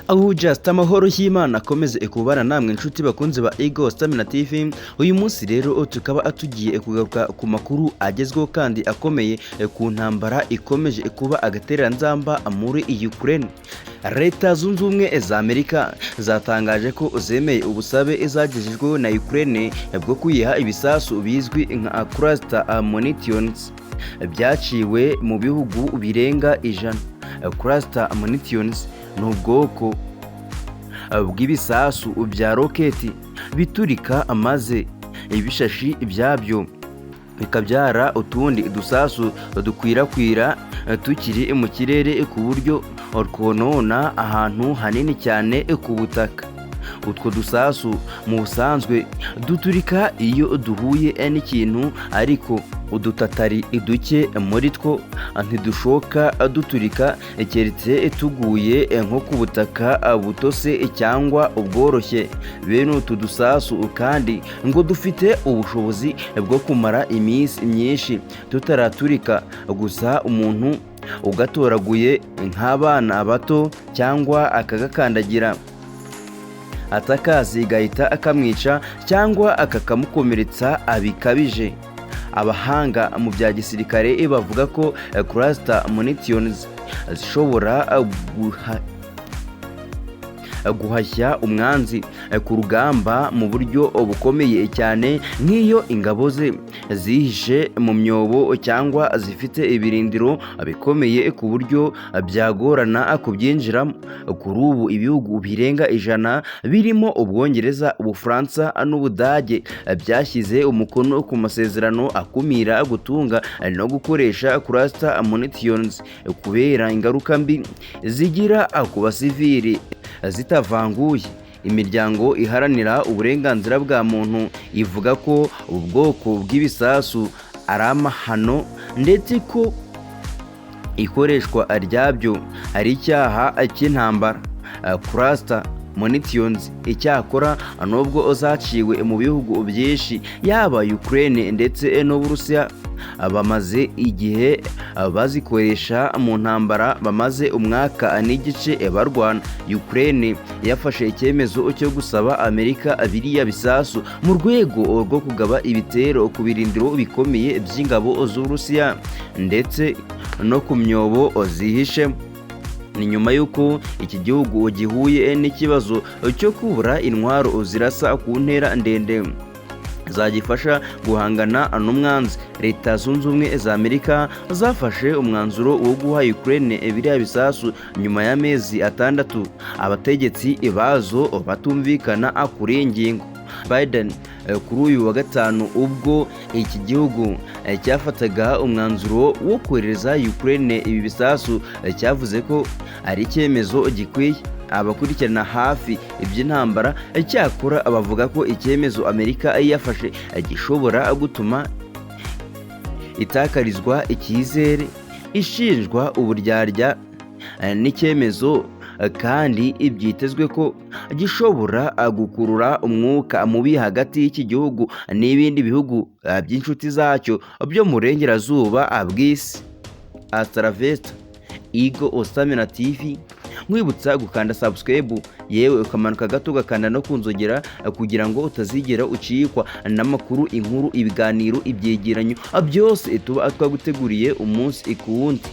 aho just amahoro y'Imana akomeze kubana namwe inshuti bakunze ba Ikoze TV. Uyu munsi rero tukaba atugiye kugaruka ku makuru agezweho kandi akomeye ku ntambara ikomeje kuba agatereranzamba muri Ukraine. Leta zunze ubumwe za Amerika zatangaje ko zemeye ubusabe izagejejweho na Ukraine bwo kuyiha ibisasu bizwi nka cluster munitions byaciwe mu bihugu birenga ijana. Cluster munitions ni ubwoko bw'ibisasu bya roketi biturika maze ibishashi byabyo bikabyara utundi dusasu dukwirakwira tukiri mu kirere ku buryo twonona ahantu hanini cyane ku butaka. Utwo dusasu mu busanzwe duturika iyo duhuye n'ikintu, ariko udutatari duke muri two ntidushoka duturika keretse tuguye nko ku butaka butose cyangwa ubworoshye. Bene utu dusasu kandi ngo dufite ubushobozi bwo kumara iminsi myinshi tutaraturika, gusa umuntu ugatoraguye nk'abana bato cyangwa akagakandagira atakazi gahita akamwica cyangwa akakamukomeretsa bikabije. Abahanga mu bya gisirikare bavuga ko cluster munitions zishobora guhashya umwanzi ku rugamba mu buryo bukomeye cyane, nk'iyo ingabo ze zihishe mu myobo cyangwa zifite ibirindiro bikomeye ku buryo byagorana kubyinjiramo. Kuri ubu ibihugu birenga ijana birimo Ubwongereza, Ubufaransa n'Ubudage byashyize umukono ku masezerano akumira gutunga no gukoresha cluster munitions kubera ingaruka mbi zigira ku basivili zitavanguye. Imiryango iharanira uburenganzira bwa muntu ivuga ko ubwoko bw'ibisasu ari amahano ndetse ko ikoreshwa ryabyo ari icyaha cy'intambara. Cluster munitions icyakora nubwo zaciwe mu bihugu byinshi yaba Ukraine ndetse n'Uburusiya, bamaze igihe bazikoresha mu ntambara, bamaze umwaka n'igice barwana. Ukraine yafashe icyemezo cyo gusaba Amerika biriya bisasu mu rwego rwo kugaba ibitero ku birindiro bikomeye by'ingabo z'Uburusiya ndetse no ku myobo zihishe. Ni nyuma y'uko iki gihugu gihuye n'ikibazo cyo kubura intwaro zirasa ku ntera ndende zagifasha guhangana n'umwanzi. Leta zunze ubumwe za Amerika zafashe umwanzuro wo guha Ukraine biriya bisasu nyuma y'amezi 6 abategetsi bazo batumvikana kuri iyi ngingo. Biden kuri uyu wa gatanu, ubwo iki gihugu cyafataga umwanzuro wo kohereza Ukraine ibi bisasu, cyavuze ko ari icyemezo gikwiye. Abakurikirana hafi iby'intambara cyakora bavuga ko icyemezo Amerika yafashe gishobora gutuma itakarizwa icyizere, ishinjwa uburyarya n'icyemezo kandi byitezwe ko gishobora gukurura umwuka mubi hagati y'iki gihugu n'ibindi bihugu by'inshuti zacyo byo mu burengerazuba bw'isi. Astaravesta Ikoze TV, nkwibutsa gukanda subscribe, yewe ukamanuka gato ugakanda no kunzogera kugira ngo utazigera ucikwa n'amakuru, inkuru, ibiganiro, ibyegeranyo byose tuba twaguteguriye umunsi ku wundi.